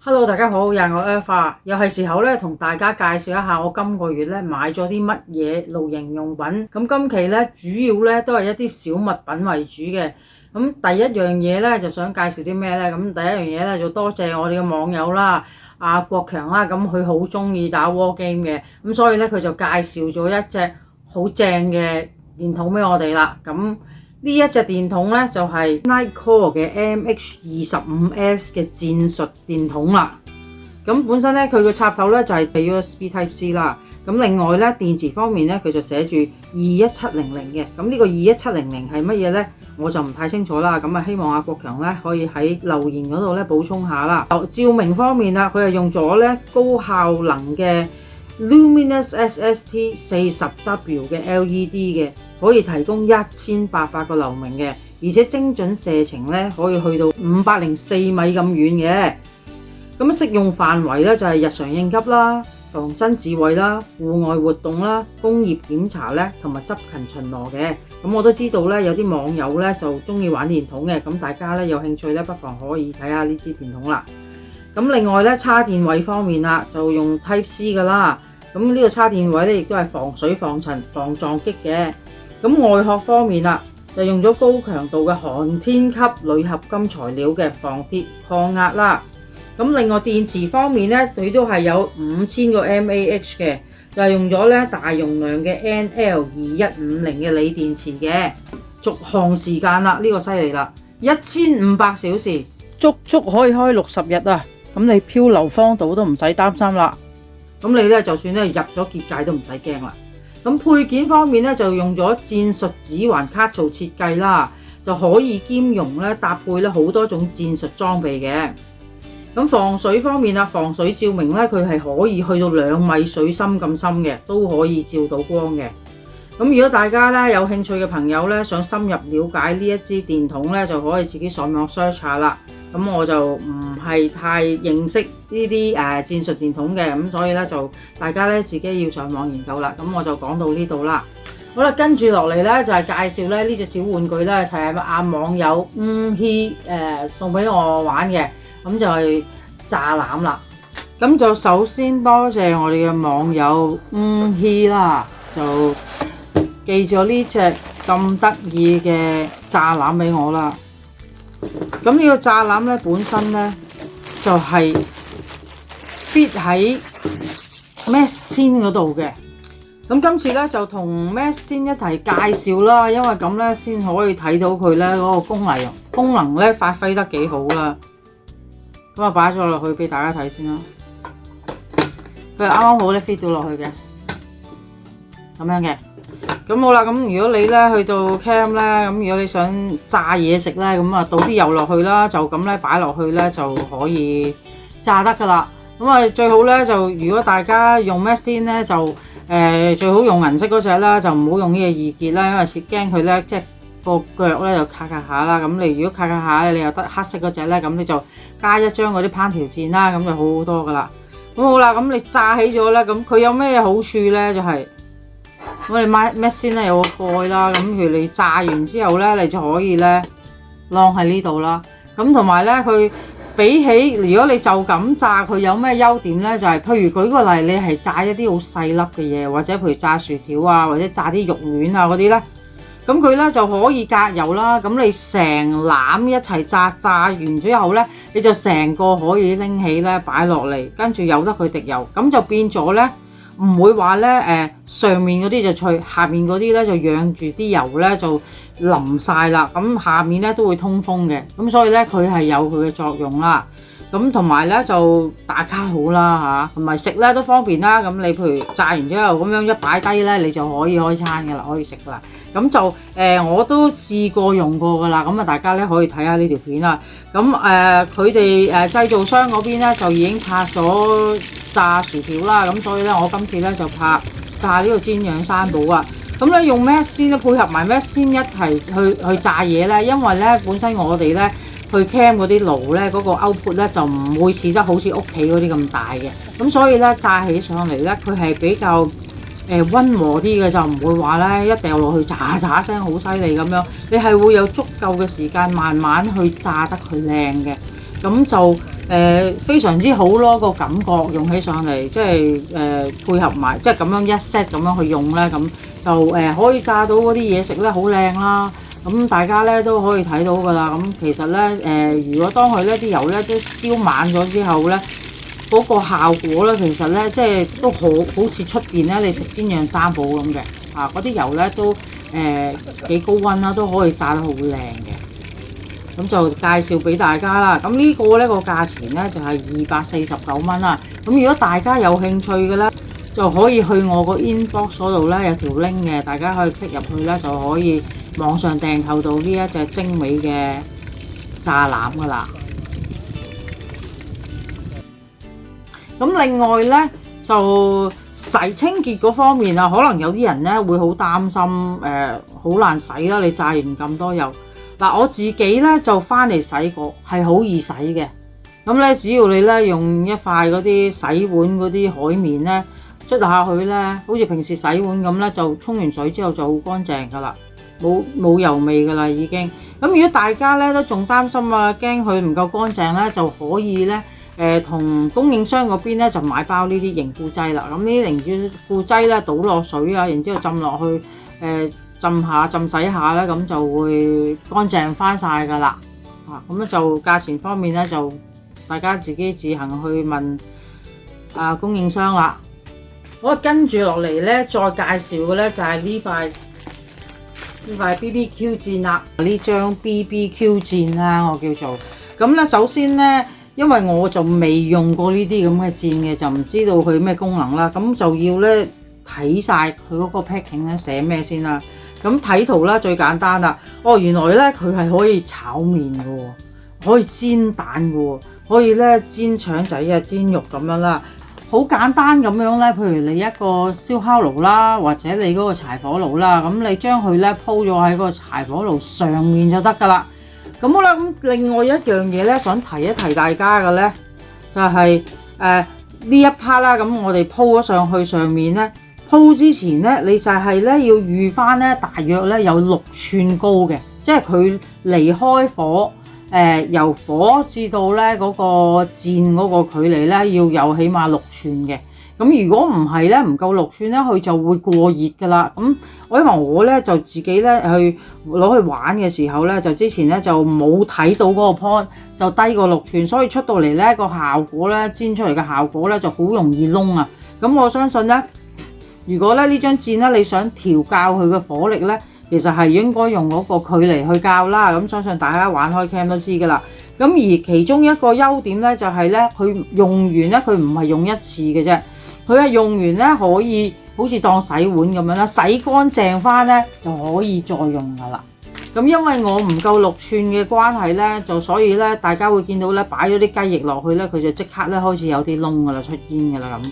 Hello，大家好，又係我 Alpha，又係時候咧同大家介紹一下我今個月咧買咗啲乜嘢露營用品。咁今期咧主要咧都係一啲小物品為主嘅。咁第一樣嘢咧就想介紹啲咩咧？咁第一樣嘢咧就多謝我哋嘅網友啦，阿國強啦，咁佢好中意打 war game 嘅，咁所以咧佢就介紹咗一隻好正嘅電筒俾我哋啦。咁呢一隻電筒咧就係 Nitecore 嘅 MH25S 嘅戰術電筒啦。咁本身咧佢個插頭咧就係 USB Type C 啦。咁另外咧電池方面咧佢就寫住21700嘅。咁呢個21700係乜嘢咧？我就唔太清楚啦。咁啊希望阿國強咧可以喺留言嗰度咧補充下啦。照明方面啦，佢係用咗咧高效能嘅 Luminous SST 40W 嘅 LED 嘅。可以提供1800個流明嘅，而且精準射程咧可以去到504米咁遠嘅。咁適用範圍咧就係日常應急啦、防身自衛啦、戶外活動啦、工業檢查咧同埋執勤巡邏嘅。咁我都知道咧有啲網友咧就中意玩電筒嘅，咁大家咧有興趣咧不妨可以睇下呢支電筒啦。咁另外咧叉電位方面啦，就用 Type C 噶啦。咁呢個叉電位咧亦都係防水、防塵、防撞擊嘅。咁外殼方面啦，就用咗高強度嘅航天級鋁合金材料嘅防跌抗壓啦。咁另外電池方面咧，佢都係有5000個 mAh 嘅，就係用咗咧大容量嘅 NL2150嘅鋰電池嘅。續航時間啦，呢個犀利啦，1500小時，足足可以開60日啊！咁你漂流荒島都唔使擔心啦。咁你咧就算咧入咗結界都唔使驚啦。咁配件方面咧就用咗戰術指環卡做設計啦，就可以兼容咧搭配咧好多種戰術裝備嘅。咁防水方面啊，防水照明咧佢係可以去到2米水深咁深嘅，都可以照到光嘅。咁如果大家咧有興趣嘅朋友咧想深入了解呢一支電筒咧，就可以自己上網 search 下啦。咁我就唔係太認識呢啲戰術電筒嘅，咁所以咧就大家咧自己要上網研究啦。咁我就講到呢度啦。好啦，跟住落嚟咧就係介紹咧呢隻小玩具咧，就係阿網友希送俾我玩嘅，咁就係炸籃啦。咁就首先多謝我哋嘅網友希啦，就寄咗呢隻咁得意嘅炸籃俾我啦。咁呢個炸籃咧本身咧就係 fit 喺 Max10 嗰度嘅。咁今次咧就同 Max10 一齊介紹啦，因為咁咧先可以睇到佢咧嗰個功能咧發揮得幾好啦。咁啊擺咗落去俾大家睇先啦。佢啱啱好咧 fit 到落去嘅，咁樣嘅。咁好啦，咁如果你咧去到 camp 咧，咁如果你想炸嘢食咧，咁啊倒啲油落去啦，就咁咧擺落去咧就可以炸得噶啦。咁啊最好咧就如果大家用 Max10咧就最好用銀色嗰隻啦，就唔好用呢個易潔啦，因為驚佢咧即係個腳咧就卡下啦。咁你如果卡下咧，你又得黑色嗰隻咧，咁你就加一張嗰啲烹調墊啦，咁就好好多噶啦。咁好啦，咁你炸起咗咧，咁佢有咩好處咧？就係我哋Max10咧有個蓋啦，咁譬如你炸完之後咧，你就可以咧晾喺呢度啦。咁同埋咧，佢比起如果你就咁炸，佢有咩優點咧？就係譬如舉個例，你係炸一啲好細粒嘅嘢，或者譬如炸薯條啊，或者炸啲肉丸啊嗰啲咧，咁佢咧就可以隔油啦。咁你成籃一齊炸完之後咧，你就成個可以拎起咧擺落嚟，跟住由得佢滴油，咁就變咗咧。唔會話咧上面嗰啲就脆，下面嗰啲咧就養住啲油咧就淋晒啦。咁下面咧都會通風嘅，咁所以咧佢係有佢嘅作用啦。咁同埋咧就打卡好啦嚇，同埋食咧都方便啦。咁你譬如炸完之後咁樣一擺低咧，你就可以開餐㗎啦，可以食㗎啦。咁就我都試過用過㗎啦。咁啊大家咧可以睇下呢條片啦。咁佢哋製造商嗰邊咧就已經拍咗炸薯條啦。咁所以咧我今次咧就拍炸呢個煎釀三寶啊。咁咧用 Max10咧配合埋Max10一齊去炸嘢咧，因為咧本身我哋咧去 camp 嗰啲爐咧嗰個 output 咧就唔會似得好似屋企嗰啲咁大嘅。咁所以咧炸起上嚟咧佢係比較溫和啲嘅，就唔會話咧一掉落去喳喳聲好犀利咁樣，你係會有足夠嘅時間慢慢去炸得佢靚嘅。咁就非常之好咯，個感覺用起上嚟，即係配合埋，即係咁樣一 set 咁樣去用咧，咁就可以炸到嗰啲嘢食咧好靚啦。咁大家咧都可以睇到㗎啦。咁其實咧如果當佢咧啲油咧都燒滿咗之後咧，嗰個效果咧其實咧即係都好似出邊咧你食煎釀三寶咁嘅嗰啲油咧都幾高溫啦，都可以炸得好靚嘅。咁就介紹俾大家啦。咁呢個呢個價錢呢，就係249蚊啦。咁如果大家有興趣嘅呢，就可以去我個 inbox 嗰度呢，有條 link 嘅，大家可以 click 入去呢，就可以網上訂購到呢一隻精美嘅炸腩噶啦。咁另外呢，就洗清潔嗰方面啊，可能有啲人呢會好擔心好難洗啦。你炸完咁多油。嗱，我自己咧就翻嚟洗過，係好易洗嘅。咁咧，只要你咧用一塊嗰啲洗碗嗰啲海綿咧，捽下去咧，好似平時洗碗咁咧，就沖完水之後就好乾淨噶啦，冇油味噶啦已經。咁如果大家咧都仲擔心啊，驚佢唔夠乾淨咧，就可以咧同供應商嗰邊咧就買包呢啲凝固劑啦。咁呢啲凝固劑咧倒落水啊，然之後浸落去浸洗下咧，咁就會乾淨翻晒噶啦。咁咧就價錢方面咧，就大家自己自行去問供應商啦。好，跟住落嚟咧，再介紹嘅咧就係呢塊 BBQ 墊啦。呢張 BBQ 墊啦，我叫做咁咧。首先咧，因為我就未用過呢啲咁嘅墊嘅，就唔知道佢咩功能啦。咁就要咧睇晒佢嗰個 packing 咧寫咩先啦。咁睇圖啦，最簡單啦。原來咧佢係可以炒麵嘅喎，可以煎蛋嘅喎，可以咧煎腸仔啊、煎肉咁樣啦。好簡單咁樣咧，譬如你一個燒烤爐啦，或者你嗰個柴火爐啦，咁你將佢咧鋪咗喺個柴火爐上面就得㗎啦。咁好啦，咁另外一樣嘢咧，想提一提大家嘅咧，就係呢一 part 啦。咁我哋鋪咗上去上面咧。鋪之前咧，你就係咧要預翻咧，大約咧有6寸高嘅，即係佢離開火，由火至到咧嗰個墊嗰個距離咧，要有起碼6寸嘅。咁如果唔係咧，唔夠6寸咧，佢就會過熱噶啦。咁因為我咧就自己咧去攞去玩嘅時候咧，就之前咧就冇睇到嗰個 point，就低過6寸，所以出到嚟咧個效果咧煎出嚟嘅效果咧就好容易燶啊。咁我相信咧。如果咧呢張墊咧你想調校佢嘅火力咧，其實係應該用嗰個距離去校啦。咁相信大家玩開 cam 都知㗎啦。咁而其中一個優點咧就係咧，佢用完咧佢唔係用一次嘅啫，佢係用完咧可以好似當洗碗咁樣啦，洗乾淨翻咧就可以再用㗎啦。咁因為我唔夠6寸嘅關係咧，就所以咧大家會見到咧擺咗啲雞翼落去咧，佢就即刻咧開始有啲燶㗎啦，出煙㗎啦咁。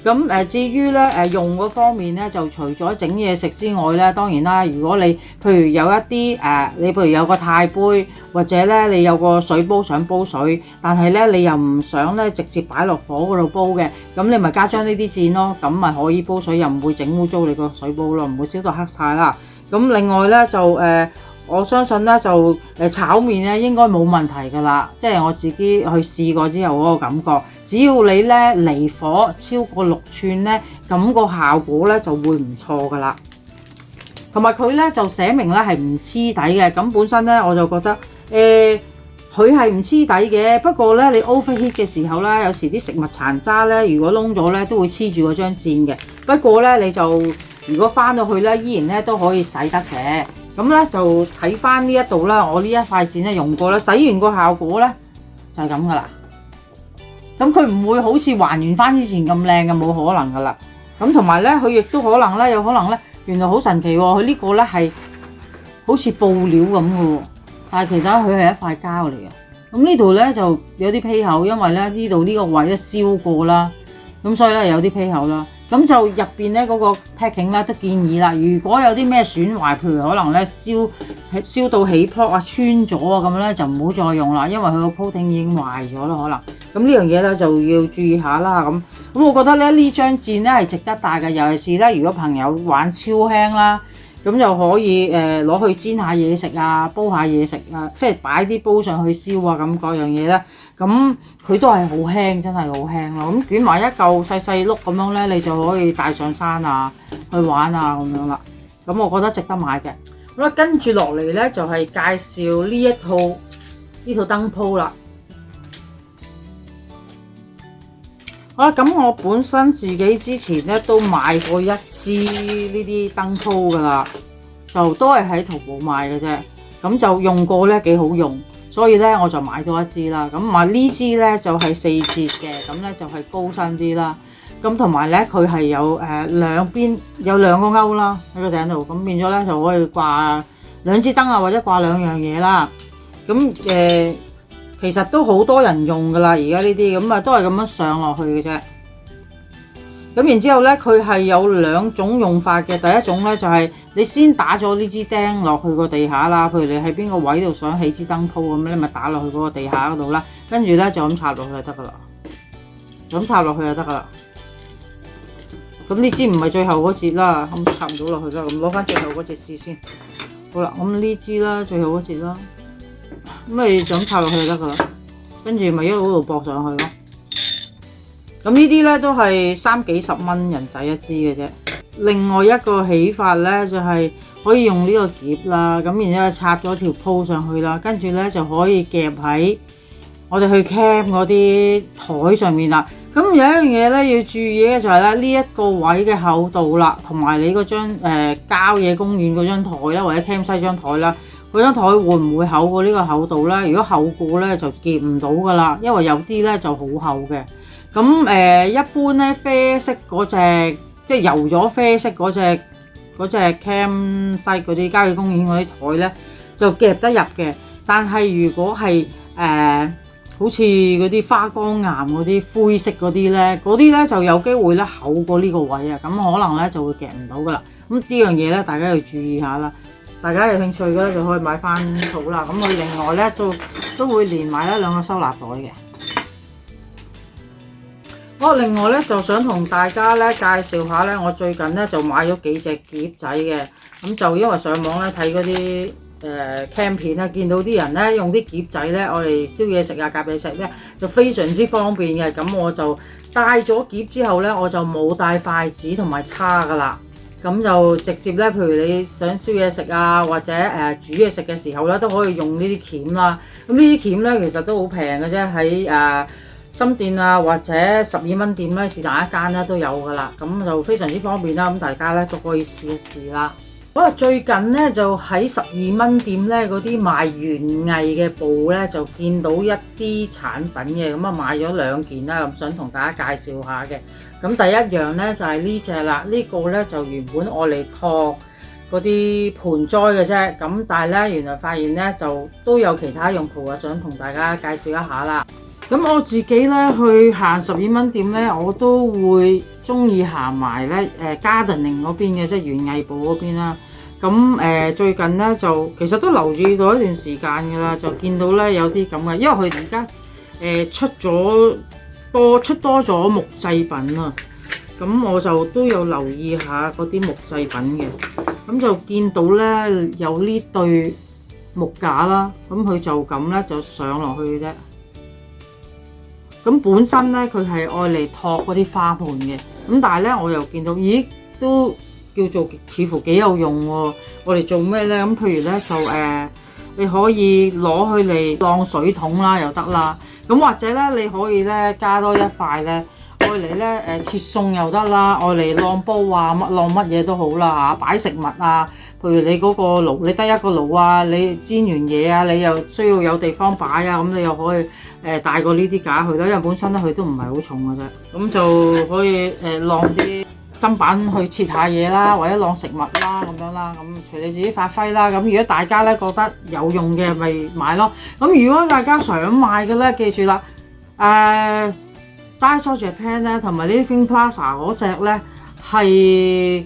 咁至於咧用嗰方面咧，就除咗整嘢食之外咧，當然啦，如果你譬如有一啲你譬如有個鈦杯，或者咧你有個水煲想煲水，但係咧你又唔想咧直接擺落火嗰度煲嘅，咁你咪加張呢啲墊咯，咁咪可以煲水，又唔會整污糟你個水煲咯，唔會燒到黑晒啦。咁另外咧就我相信咧就炒麵咧應該冇問題㗎啦，即係我自己去試過之後嗰個感覺。只要你咧離火超過6寸咧，咁個效果咧就會唔錯噶啦。同埋佢咧就寫明咧係唔黐底嘅，咁本身咧我就覺得佢係唔黐底嘅。不過咧你 overheat 嘅時候咧，有時啲食物殘渣咧，如果燶咗咧都會黐住嗰張墊嘅。不過咧你就如果翻到去咧，依然咧都可以洗得嘅。咁咧就睇翻呢一度啦，我呢一塊墊咧用過啦，洗完個效果咧就係咁噶啦。咁佢唔會好似還原翻之前咁靚嘅，冇可能噶啦。咁同埋咧，佢亦都可能咧，有可能咧，原來好神奇喎！佢呢個咧係好似布料咁嘅喎，但係其實佢係一塊膠嚟嘅。咁呢度咧就有啲披口，因為咧呢度呢個位咧燒過啦，咁所以咧有啲披口啦。咁就入邊咧嗰個 packing 咧都建議啦，如果有啲咩損壞，譬如可能咧燒到起泡啊、穿咗啊咁咧，就唔好再用啦，因為佢個 coating 已經壞咗啦，可能。咁呢樣嘢咧就要注意下啦。咁我覺得咧呢張墊咧係值得帶嘅，尤其是咧如果朋友玩超輕啦，咁就可以攞去煎下嘢食啊、煲下嘢食啊，即係擺啲煲上去燒啊咁嗰樣嘢咧，咁咁佢都係好輕，真係好輕咯。咁捲埋一嚿細細碌咁樣咧，你就可以帶上山啊，去玩啊咁樣啦。咁我覺得值得買嘅。好啦，跟住落嚟咧就係介紹呢套燈鋪啦。好啦，咁我本身自己之前咧都買過一支呢啲燈鋪噶啦，就都係喺淘寶買嘅啫。咁就用過咧幾好用，所以咧我就買多一支啦。咁買呢支咧就係4節嘅，咁咧就係高身啲啦。咁同埋咧佢係有兩邊有2個鈎啦喺個頂度，咁變咗咧就可以掛2支燈啊，或者掛2樣嘢啦。咁其實都好多人用噶啦，而家呢啲咁啊都係咁樣上落去嘅啫。咁然之後咧，佢係有2種用法嘅。第一種咧就係你先打咗呢支釘落去個地下啦，譬如你喺邊個位度想起支燈鋪咁，你咪打落去嗰個地下嗰度啦。跟住咧就咁插落去就得噶啦，咁插落去就得噶啦。咁呢支唔係最後嗰節啦，咁插唔到落去啦。咁攞翻最後嗰節試先。好啦，咁呢支啦，最後嗰節啦。咁你就咁插落去就得噶啦，跟住咪一路度駁上去咯。咁呢啲咧都係30幾40蚊人仔一支嘅啫。另外一個起法咧就係可以用呢個夾啦，咁然之後插咗條鋪上去啦，跟住咧就可以夾喺我哋去 camp 嗰啲台上面啦。咁有一樣嘢咧要注意嘅就係咧呢一個位嘅厚度啦，同埋你嗰張郊野公園嗰張台啦，或者 camp 西張台啦。嗰張台會唔會厚過呢個厚度咧？如果厚過咧就夾唔到噶啦，因為有啲咧就好厚嘅。咁一般咧啡色嗰隻，即係油咗啡色嗰隻 camp 西嗰啲郊野公園嗰啲台咧就夾得入嘅。但係如果係好似嗰啲花崗岩嗰啲灰色嗰啲咧就有機會咧厚過呢個位啊，咁可能咧就會夾唔到噶啦。咁呢樣嘢咧大家要注意下啦。大家有興趣嘅咧就可以買翻套啦。咁佢另外咧都會連埋1、2個收納袋嘅。我另外咧就想同大家咧介紹下咧，我最近咧就買咗幾隻夾仔嘅。咁就因為上網咧睇嗰啲cam 片咧，見到啲人咧用啲夾仔咧，我哋燒嘢食啊、夾嘢食咧就非常之方便嘅。咁我就帶咗夾之後咧，我就冇帶筷子同埋叉噶啦。咁就直接咧，譬如你想燒嘢食啊，或者煮嘢食嘅時候咧，都可以用呢啲鉗啦。咁呢啲鉗咧其實都好平嘅啫，喺深店啊或者12蚊店咧，是但一間咧都有噶啦。咁就非常之方便啦。咁大家咧都可以試一試啦。好啦，最近咧就喺12蚊店咧嗰啲賣園藝嘅部咧，就見到一啲產品嘅，咁啊買咗2件啦，咁想同大家介紹下嘅。咁第一樣咧就係呢隻啦，呢個咧就原本愛嚟托嗰啲盆栽嘅啫，咁但係咧原來發現咧就都有其他用途啊，想同大家介紹一下啦。咁我自己咧去行12蚊店咧，我都會中意行埋咧gardening 嗰邊嘅，即係園藝部嗰邊啦。咁最近咧就其實都留意到一段時間㗎啦，就見到咧有啲咁嘅，因為佢而家出多咗木製品啊，咁我就都有留意下嗰啲木製品嘅，咁就見到咧有呢對木架啦，咁佢就咁咧就上落去嘅啫。咁本身咧佢係愛嚟托嗰啲花盆嘅，咁但係咧我又見到，咦都叫做似乎幾有用喎。我哋做咩咧？咁譬如咧就你可以攞去嚟晾水桶啦，又得啦。咁或者咧，你可以咧加多一塊咧，愛嚟咧切餸又得啦，愛嚟晾煲啊，晾乜嘢都好啦嚇，擺食物啊，譬如你嗰個爐，你得一個爐啊，你煎完嘢啊，你又需要有地方擺啊，咁你又可以帶個呢啲架去啦，因為本身咧佢都唔係好重嘅啫，咁就可以晾啲砧板去切下嘢啦，或者晾食物啦咁樣啦，咁隨你自己發揮啦。咁如果大家咧覺得有用嘅，咪買咯。咁如果大家想買嘅咧，記住啦，Daiso Japan 咧同埋 Living Plaza 嗰隻咧係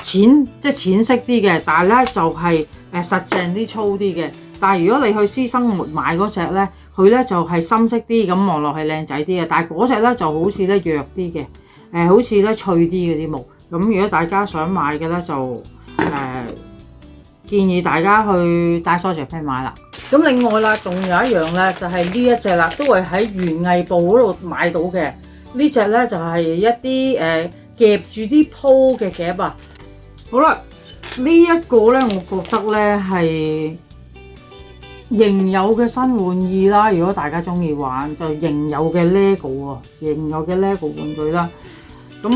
即係淺色啲嘅，但係咧就係實淨啲粗啲嘅。但係如果你去私生活買嗰隻咧，佢咧就係深色啲，咁望落係靚仔啲嘅。但係嗰隻咧就好似咧弱啲嘅。好似咧脆啲嗰啲木，咁如果大家想買嘅咧就建議大家去Daiso Japan買啦。咁另外啦，仲有一樣咧，就係呢一隻啦，都係喺園藝部嗰度買到嘅。呢隻咧就係一啲夾住啲鋪嘅夾啊。好啦，呢一個咧，我覺得咧係仍有嘅新玩意啦。如果大家中意玩，就仍有嘅 LEGO 啊，仍有嘅 LEGO 玩具啦。咁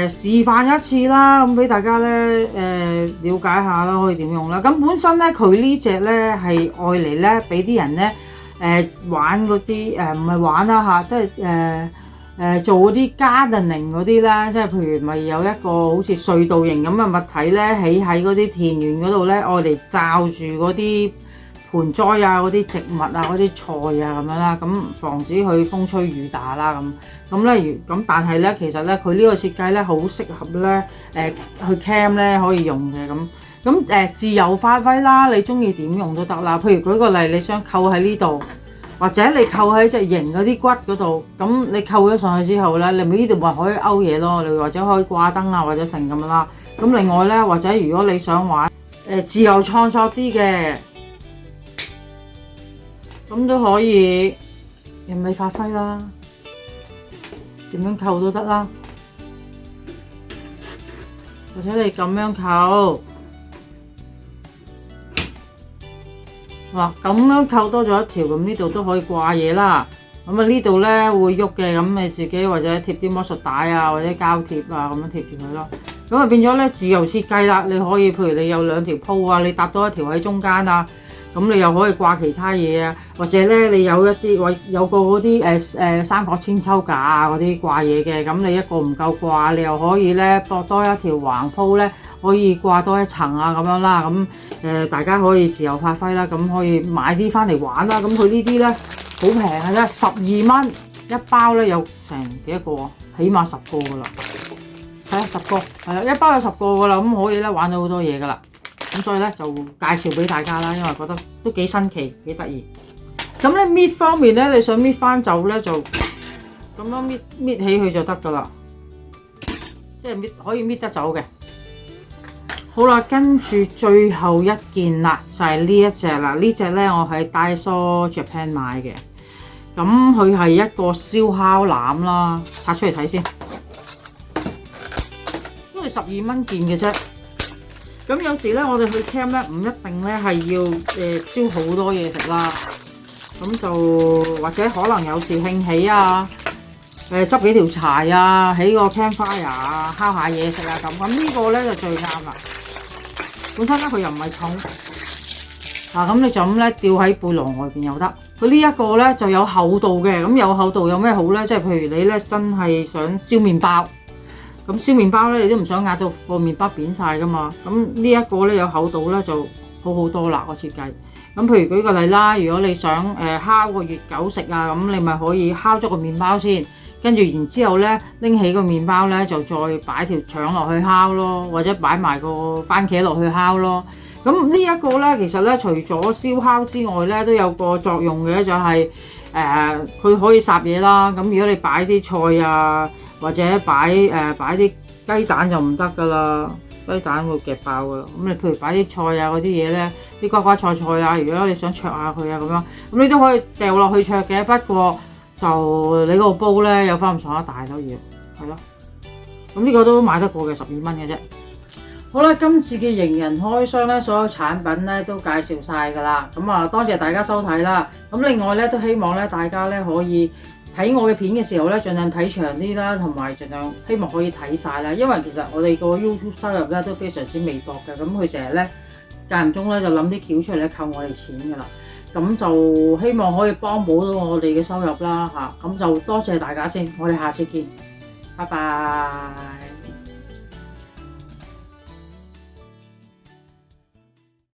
示範一次啦，咁俾大家咧了解下啦，可以點用啦。咁本身咧佢呢隻咧係愛嚟咧俾啲人咧玩嗰啲唔係玩啦嚇，即係做嗰啲 gardening 嗰啲啦，即係譬如咪有一個好似隧道型咁嘅物體咧，起喺嗰啲田園嗰度咧，愛嚟罩住嗰啲盆栽啊、嗰啲植物啊、嗰啲菜啊咁樣啦，咁防止佢風吹雨打啦咁咧，咁但係咧其實咧佢呢個設計咧好適合咧去 camp 咧可以用嘅咁自由發揮啦，你中意點用都得啦。譬如舉個例，你想扣喺呢度，或者你扣喺隻營嗰啲骨嗰度，咁你扣咗上去之後咧，你咪呢度咪可以勾嘢咯，你或者可以掛燈啊或者成咁啦。咁另外咧，或者如果你想玩自由創作啲嘅，咁都可以任你發揮啦，點樣扣都得啦，或者你咁樣扣，嗱咁樣扣多咗一條，咁呢度都可以掛嘢啦。咁啊呢度咧會喐嘅，咁你自己或者貼啲魔術帶啊，或者膠貼啊咁樣貼住佢咯。咁啊變咗咧自由設計啦，你可以譬如你有兩條鋪啊，你搭多一條喺中間啊。咁你又可以掛其他嘢啊，或者咧你有一啲有個嗰啲三角千秋架啊嗰啲掛嘢嘅，咁你一個唔夠掛，你又可以咧駁多一條橫鋪咧，可以掛多一層啊咁樣啦。咁大家可以自由發揮啦，咁可以買啲翻嚟玩啦。咁佢呢啲咧好平嘅啫，12蚊一包咧，有成幾多個啊？起碼10個噶啦，係啊10個，係啊一包有10個噶啦，咁可以咧玩到好多嘢噶啦。咁所以咧就介紹俾大家啦，因為覺得都幾新奇幾得意。咁咧搣方面咧，你想搣翻走咧就咁樣搣起佢就得噶啦，即係可以搣得走嘅。好啦，跟住最後一件啦，就係呢一隻啦。呢隻咧我喺 Daiso Japan 買嘅，咁佢係一個燒烤籃啦，拆出嚟睇先，都係12蚊件嘅啫。咁有時咧，我哋去 camp 咧，唔一定咧係要燒好多嘢食啦。咁就或者可能有時興起啊，執幾條柴啊，起個 campfire 啊，烤下嘢食啊咁。咁呢個咧就最啱啦。本身咧佢又唔係重，咁你就咁咧吊喺背囊外邊又得。佢呢一個咧就有厚度嘅，咁有厚度有咩好咧？即係譬如你咧真係想燒麵包。咁燒麵包咧，你都唔想壓到個麵包扁晒噶嘛？咁呢一個咧有厚度咧就好好多啦個設計。咁譬如舉個例啦，如果你想烤個熱狗食啊，咁你咪可以烤咗個麵包先，跟住然之後咧拎起個麵包咧就再擺條腸落去烤咯，或者擺埋個番茄落去烤咯。咁呢一個咧其實咧除咗燒烤之外咧都有個作用嘅，就係佢可以烚嘢啦。咁如果你擺啲菜啊，或者擺啲雞蛋就唔得噶啦，雞蛋會夾爆噶啦。咁你譬如擺啲菜啊嗰啲嘢咧，啲瓜瓜菜菜啊，如果你想灼下佢啊咁樣，咁你都可以掉落去灼嘅。不過就你嗰個煲咧有翻咁上下大都要，係咯。咁呢個都買得過嘅，12蚊嘅啫。好啦，今次嘅型人開箱咧，所有產品咧都介紹晒噶啦。咁啊，多謝大家收睇啦。咁另外咧都希望咧大家咧可以睇我嘅片嘅時候咧，盡量睇長啲啦，同埋盡量希望可以睇晒啦。因為其實我哋個 YouTube 收入咧都非常之微薄嘅，咁佢成日咧間唔中咧就諗啲橋出嚟咧扣我哋錢噶啦。咁就希望可以幫補到我哋嘅收入啦嚇。咁就多謝大家先，我哋下次見，拜拜。